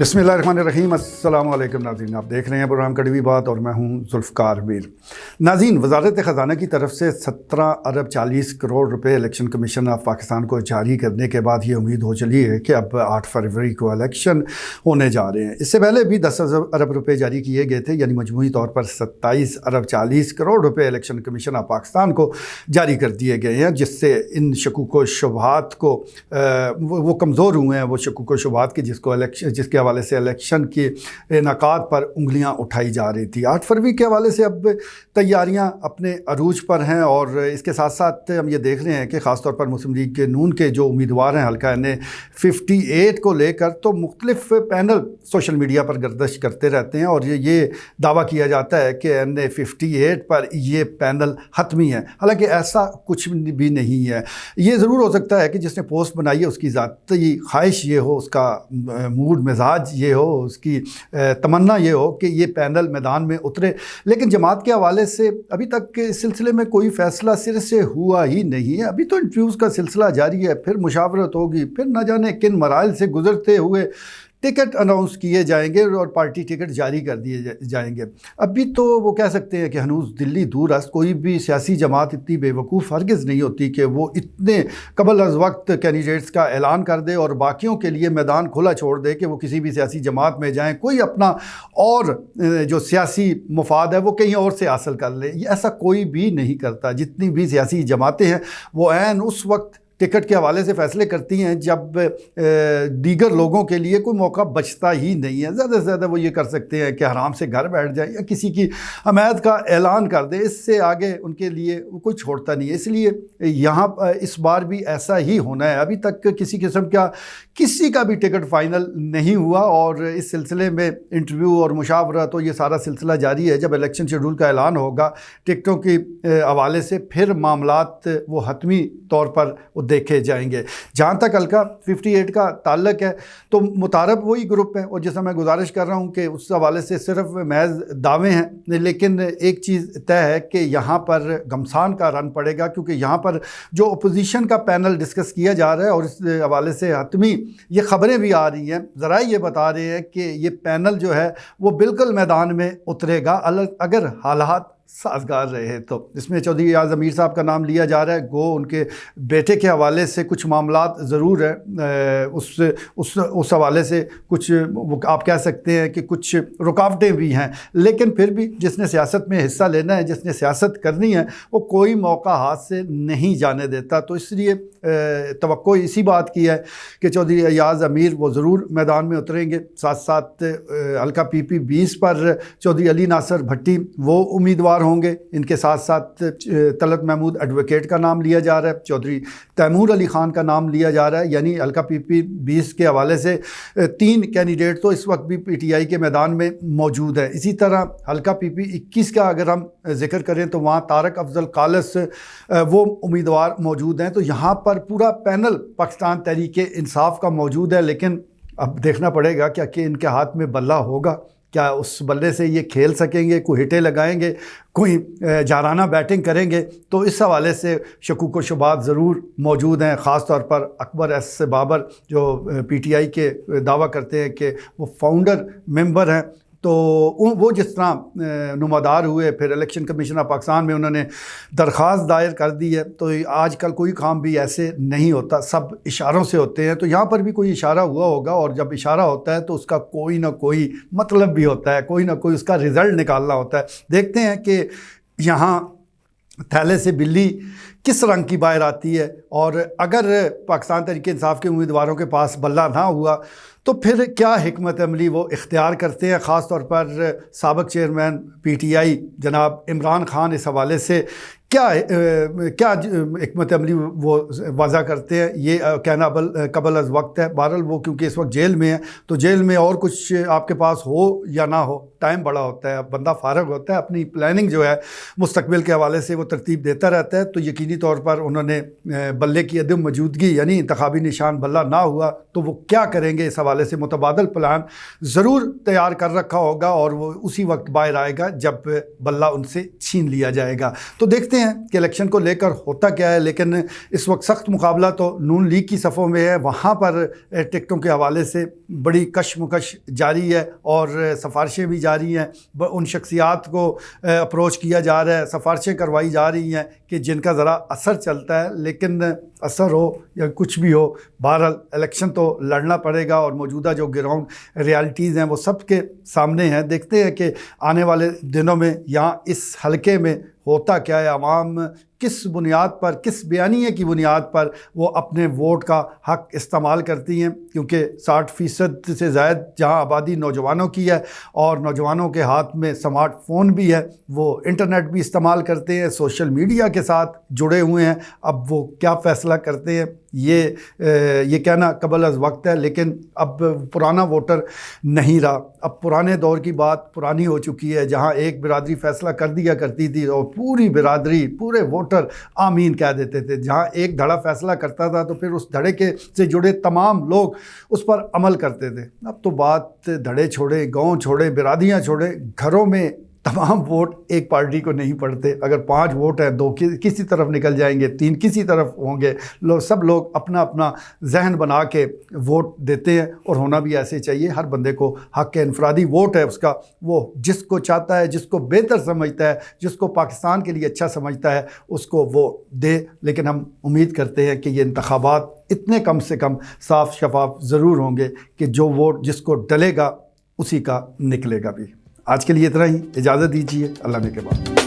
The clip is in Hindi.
बिस्मिल्लाहिर्रहमानिर्रहीम। अस्सलाम वालेकुम नाज़रीन, आप देख रहे हैं प्रोग्राम कड़वी बात और मैं हूं जुल्फ़कार मीर। नाज़रीन, वज़ारत ख़ज़ाना की तरफ से 17 अरब 40 करोड़ रुपए इलेक्शन कमीशन ऑफ पाकिस्तान को जारी करने के बाद ये उम्मीद हो चली है कि अब 8 फरवरी को इलेक्शन होने जा रहे हैं। इससे पहले भी 10 अरब रुपये जारी किए गए थे, यानी मजमूई तौर पर 27 अरब 40 करोड़ रुपये इलेक्शन कमीशन ऑफ पाकिस्तान को जारी कर दिए गए हैं, जिससे इन शकूक व शुबहात को वो कमज़ोर हुए हैं, वो शकूक व शुबहात की जिसके हवाले से इलेक्शन के इनेकाद पर उंगलियां उठाई जा रही थी। 8 फरवरी के हवाले से अब तैयारियां अपने अरूज पर हैं और इसके साथ साथ हम ये देख रहे हैं कि ख़ास तौर पर मुस्लिम लीग के नून के जो उम्मीदवार हैं हल्का एन 58 को लेकर तो मुख्तलिफ पैनल सोशल मीडिया पर गर्दिश करते रहते हैं और ये दावा किया जाता है कि एन 58 पर ये पैनल हतमी है। हालांकि ऐसा कुछ भी नहीं है। ये ज़रूर हो सकता है कि जिसने पोस्ट बनाई है उसकी ज़ाती ख्वाहिश ये हो, उसका मूड मिजाज ये हो, उसकी तमन्ना ये हो कि ये पैनल मैदान में उतरे, लेकिन जमात के हवाले से अभी तक इस सिलसिले में कोई फ़ैसला सिर से हुआ ही नहीं है। अभी तो इंटरव्यूज़ का सिलसिला जारी है, फिर मुशावरत होगी, फिर न जाने किन मराइल से गुजरते हुए टिकट अनाउंस किए जाएंगे और पार्टी टिकट जारी कर दिए जाएंगे। अभी तो वो कह सकते हैं कि हनूज़ दिल्ली दूर है। कोई भी सियासी जमात इतनी बेवकूफ़ हरगिज़ नहीं होती कि वो इतने कबल अज़ वक्त कैंडिडेट्स का ऐलान कर दे और बाकियों के लिए मैदान खुला छोड़ दे कि वो किसी भी सियासी जमात में जाएं, कोई अपना और जो सियासी मुफाद है वो कहीं और से हासिल कर ले। ऐसा कोई भी नहीं करता। जितनी भी सियासी जमातें हैं वो ऐन उस वक्त टिकट के हवाले से फ़ैसले करती हैं जब दीगर लोगों के लिए कोई मौका बचता ही नहीं है। ज़्यादा से ज़्यादा वो ये कर सकते हैं कि आराम से घर बैठ जाए या किसी की हमायत का ऐलान कर दे, इससे आगे उनके लिए वो कोई छोड़ता नहीं है। इसलिए यहाँ इस बार भी ऐसा ही होना है। अभी तक किसी किस्म का किसी का भी टिकट फ़ाइनल नहीं हुआ और इस सिलसिले में इंटरव्यू और मुशावरा तो ये सारा सिलसिला जारी है। जब इलेक्शन शेड्यूल का ऐलान होगा टिकटों के हवाले से फिर मामलात वो हतमी तौर पर देखे जाएंगे। जहाँ तक हल्का 58 का ताल्लुक है तो मुतारब वही ग्रुप है और जैसा मैं गुजारिश कर रहा हूँ कि उस हवाले से सिर्फ महज दावे हैं, लेकिन एक चीज़ तय है कि यहाँ पर घमसान का रन पड़ेगा, क्योंकि यहाँ पर जो अपोजिशन का पैनल डिस्कस किया जा रहा है और इस हवाले से हतमी ये ख़बरें भी आ रही हैं, ज़रा ये बता रहे हैं कि ये पैनल जो है वो बिल्कुल मैदान में उतरेगा अगर हालात साजगार रहे तो। इसमें चौधरी अयाज अमीर साहब का नाम लिया जा रहा है। गो उनके बेटे के हवाले से कुछ मामलात ज़रूर है, उस हवाले से कुछ आप कह सकते हैं कि कुछ रुकावटें भी हैं, लेकिन फिर भी जिसने सियासत में हिस्सा लेना है, जिसने सियासत करनी है, वो कोई मौका हाथ से नहीं जाने देता। तो इसलिए तवक्को इसी बात की है कि चौधरी अयाज अमीर वो ज़रूर मैदान में उतरेंगे। साथ साथ हल्का PP 20 पर चौधरी अली नासर भट्टी वो उम्मीदवार होंगे। इनके साथ साथ तलत महमूद एडवोकेट का नाम लिया जा रहा है, चौधरी तैमूर अली ख़ान का नाम लिया जा रहा है। यानी हल्का PP 20 के हवाले से 3 कैंडिडेट तो इस वक्त भी PTI के मैदान में मौजूद है। इसी तरह हल्का PP 21 का अगर हम जिक्र करें तो वहाँ तारक अफजल कालस वो उम्मीदवार मौजूद हैं। तो यहाँ पर पूरा पैनल पाकिस्तान तहरीक-ए-इंसाफ का मौजूद है, लेकिन अब देखना पड़ेगा क्या कि इनके हाथ में बल्ला होगा, क्या उस बल्ले से ये खेल सकेंगे, कोई हिटें लगाएंगे, कोई जाराना बैटिंग करेंगे। तो इस हवाले से शकूक व शुबात ज़रूर मौजूद हैं। ख़ास तौर पर अकबर एस बाबर जो PTI के दावा करते हैं कि वो फाउंडर मेंबर हैं, तो वो जिस तरह नुमादार हुए, फिर इलेक्शन कमीशन ऑफ पाकिस्तान में उन्होंने दरख्वास्त दायर कर दी है। तो आजकल कोई काम भी ऐसे नहीं होता, सब इशारों से होते हैं। तो यहाँ पर भी कोई इशारा हुआ होगा और जब इशारा होता है तो उसका कोई ना कोई मतलब भी होता है, कोई ना कोई उसका रिज़ल्ट निकालना होता है। देखते हैं कि यहाँ थैले से बिल्ली किस रंग की बाहर आती है, और अगर पाकिस्तान तहरीक-ए-इंसाफ के उम्मीदवारों के पास बल्ला ना हुआ तो फिर क्या हिकमत अमली वो इख्तियार करते हैं। ख़ास तौर पर साबिक़ चेयरमैन PTI जनाब इमरान ख़ान इस हवाले से क्या हिकमत अमली वो वज़ा करते हैं, ये कहना कबल अज़ वक्त है। बहरहाल वो क्योंकि इस वक्त जेल में है, तो जेल में और कुछ आपके पास हो या ना हो, टाइम बड़ा होता है, बंदा फ़ारग होता है, अपनी प्लानिंग जो है मुस्तकबिल के हवाले से वो तरतीब देता रहता है। तो यकीनी तौर पर उन्होंने बल्ले की अदम मौजूदगी यानी इंतखाबी निशान बल्ला ना हुआ तो वो क्या करेंगे, इस हवाले से मुतबादल प्लान ज़रूर तैयार कर रखा होगा और वो उसी वक्त बाहर आएगा जब बल्ला उनसे छीन लिया जाएगा। तो देखते हैं कि इलेक्शन को लेकर होता क्या है। लेकिन इस वक्त सख्त मुकाबला तो नून लीग की सफ़ों में है। वहाँ पर टिकटों के हवाले से बड़ी कशमकश जारी है और सिफारिशें भी जारी हैं। उन शख्सियात को अप्रोच किया जा रहा है, सिफारिशें करवाई जा रही हैं कि जिनका ज़रा असर चलता है, लेकिन असर हो या कुछ भी हो, बहरहाल इलेक्शन तो लड़ना पड़ेगा और मौजूदा जो ग्राउंड रियलिटीज़ हैं वो सबके सामने हैं। देखते हैं कि आने वाले दिनों में यहाँ इस हलके में होता क्या है, आवाम किस बुनियाद पर, किस बयानिए की बुनियाद पर वो अपने वोट का हक़ इस्तेमाल करती हैं, क्योंकि 60% से ज़ायद जहां आबादी नौजवानों की है और नौजवानों के हाथ में स्मार्टफ़ोन भी है, वो इंटरनेट भी इस्तेमाल करते हैं, सोशल मीडिया के साथ जुड़े हुए हैं। अब वो क्या फ़ैसला करते हैं ये कहना कबल अज़ वक्त है, लेकिन अब पुराना वोटर नहीं रहा। अब पुराने दौर की बात पुरानी हो चुकी है, जहां एक बिरादरी फ़ैसला कर दिया करती थी और पूरी बिरादरी, पूरे वोटर आमीन कह देते थे। जहां एक धड़ा फ़ैसला करता था तो फिर उस धड़े के से जुड़े तमाम लोग उस पर अमल करते थे। अब तो बात धड़े छोड़े, गाँव छोड़े, बिरादरियाँ छोड़े, घरों में तमाम वोट एक पार्टी को नहीं पड़ते। अगर 5 वोट हैं, 2 किसी तरफ निकल जाएंगे, 3 किसी तरफ होंगे। सब लोग अपना अपना जहन बना के वोट देते हैं और होना भी ऐसे चाहिए। हर बंदे को हक़ इनफरादी वोट है उसका, वो जिसको चाहता है, जिसको बेहतर समझता है, जिसको पाकिस्तान के लिए अच्छा समझता है, उसको वोट दे। लेकिन हम उम्मीद करते हैं कि ये इंतखाबात इतने कम से कम साफ़ शफाफ ज़रूर होंगे कि जो वोट जिसको डलेगा उसी का निकलेगा भी। आज के लिए इतना ही, इजाज़त दीजिए। अल्लाह ने के बाद।